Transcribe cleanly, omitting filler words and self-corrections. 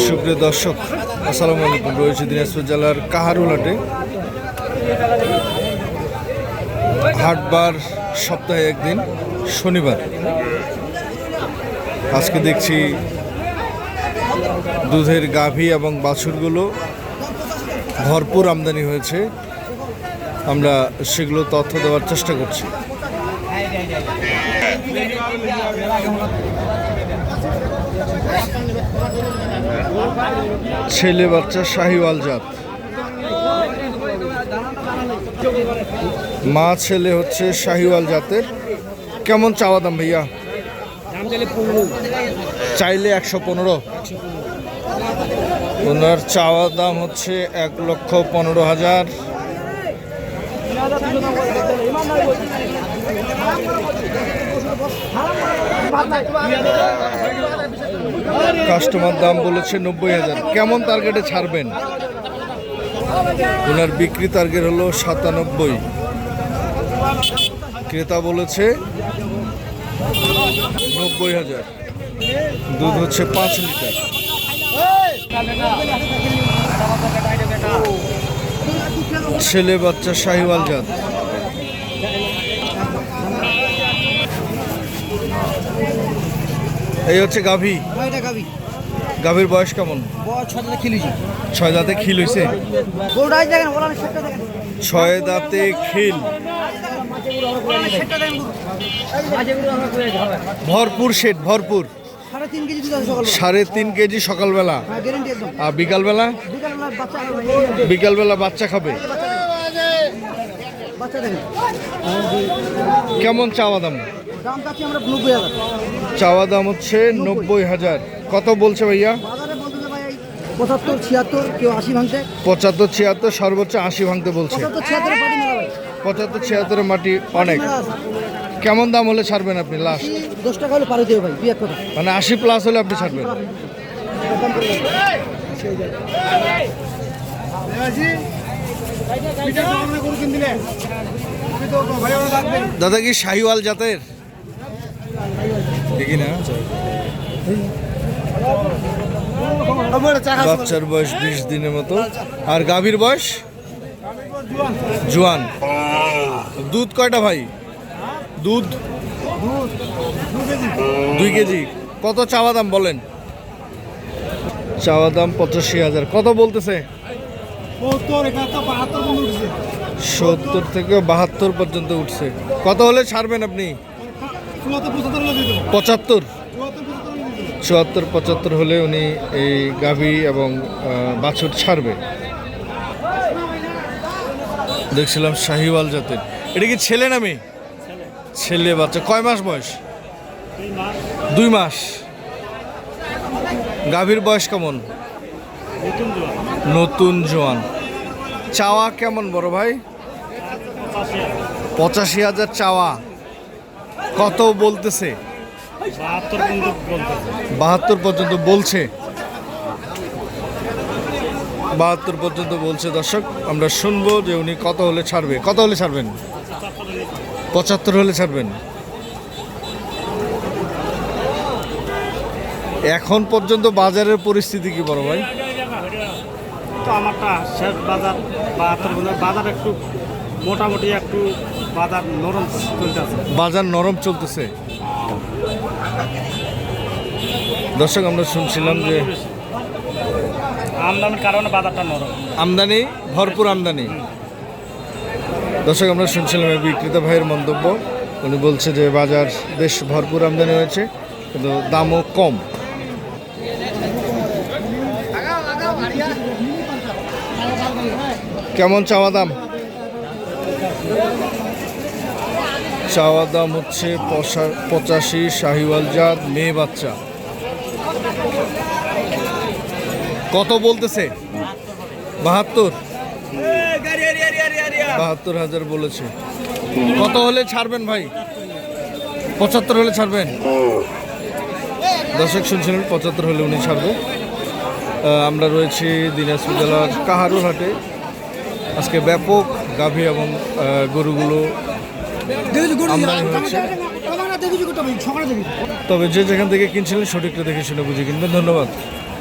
সুপ্রিয় দর্শক, আসসালামু আলাইকুম। রয়েছে দিনাজপুর জেলার কাহারুল হাটে। হাটবার সপ্তাহে একদিন, শনিবার। আজকে দেখছি দুধের গাভী এবং বাছুরগুলো ভরপুর আমদানি হয়েছে। আমরা সেগুলো তথ্য দেওয়ার চেষ্টা করছি। ছেলে বাচ্চা শাহিওয়াল জাত, মা ছেলে হচ্ছে শাহিওয়াল জাতের। কেমন চাওয়া দাম ভাইয়া? চাইলে 115। ওনার চাওয়া দাম হচ্ছে 1,15,000। কাস্টমার দাম বলেছে 90,000। কেমন টার্গেটে ছাড়বেন? ওনার বিক্রি টার্গেট হলো 97। ক্রেতা বলেছে 90,000। দুধ হচ্ছে 5 লিটার। ছেলে বাচ্চা শাহিওয়াল জাত। এই হচ্ছে গাভী। গাভীর বয়স কেমন? 6 দাঁতে খিল হয়েছে। 6 দাঁতে খিল, ভরপুর শেড, ভরপুর। 3.5 কেজি সকালবেলা, আর বিকালবেলা বাচ্চা খাবে। কেমন চাওয়া দাম? চাওয়া দাম হচ্ছে 90,000। কত বলছে ভাইয়া? 75, 76, কেউ 80 ভাঙতে। 75, 76, সর্বোচ্চ 80 ভাঙতে বলছে। 75, 76 মাটি অনেক। কেমন দাম হলে ছাড়বেন আপনি লাস্ট? 10 টাকা হলে পারে দেবে ভাই, বিয়ে কথা। মানে 80 প্লাস হলে আপনি ছাড়বেন? দাদা কি শাহিওয়াল জাতের? দেখি না। বাচ্চার বয়স 20 দিনের মতো। আর গাভীর বয়স জোয়ান। দুধ কয়টা ভাই? দুধ 2 কেজি। কত চাওয়া দাম বলেন? চাওয়া দাম 85,000। কত বলতেছে? 70 থেকে 72 পর্যন্ত উঠছে। কত হলে ছাড়বেন আপনি? 75, 74, 75 হলে উনি এই গাভী এবং বাছুর ছাড়বে। দেখছিলাম শাহিওয়াল জাতের। এটা কি ছেলে না মেয়ে? ছেলে বাচ্চা। কয় মাস বয়স? 2 মাস। গাভীর বয়স কেমন? নতুন জোয়ান। চাওয়া কেমন বড় ভাই? 85,000 চাওয়া। কত বলতেছে? 72 পর্যন্ত বলছে। 72 পর্যন্ত বলছে। দর্শক, আমরা শুনবো যে উনি কত হলে ছাড়বে। কত হলে ছাড়বেন? 75 হলে ছাড়বেন। এখন পর্যন্ত বাজারের পরিস্থিতি কি বড় ভাই? তো আমারটা শেষ বাজার 72। বাজার একটু মোটামুটি একটু বাজার নরম চলতেছে। বাজার নরম চলতেছে। দর্শক, আমরা শুনছিলাম যে আমদানির কারণে বাজারটা নরম। আমদানি, ভরপুর আমদানি। দর্শক, আমরা শুনছিলাম এই বিক্রেতা ভাইয়ের মন্তব্য। উনি বলছে যে বাজার বেশ ভরপুর আমদানি হয়েছে, কিন্তু দামও কম। কেমন চাওয়া দাম? চাওয়া দাম হচ্ছে 85। শাহিওয়াল জাত, মেয়ে বাচ্চা। কত বলতেছে? 72। 72,000 বলেছে। কত হলে ছাড়বেন ভাই? 75 হলে ছাড়বেন? দর্শক শুনছিলেন 75 হলে উনি ছাড়বে। আমরা রয়েছি দিনাজপুর জেলার কাহারুল হাটে। আজকে ব্যাপক গাভী এবং গরুগুলো আমদানি হচ্ছে। তবে যে যেখান থেকে কিনছিলেন সঠিকটা দেখে শুনে বুঝে কিনবেন। ধন্যবাদ।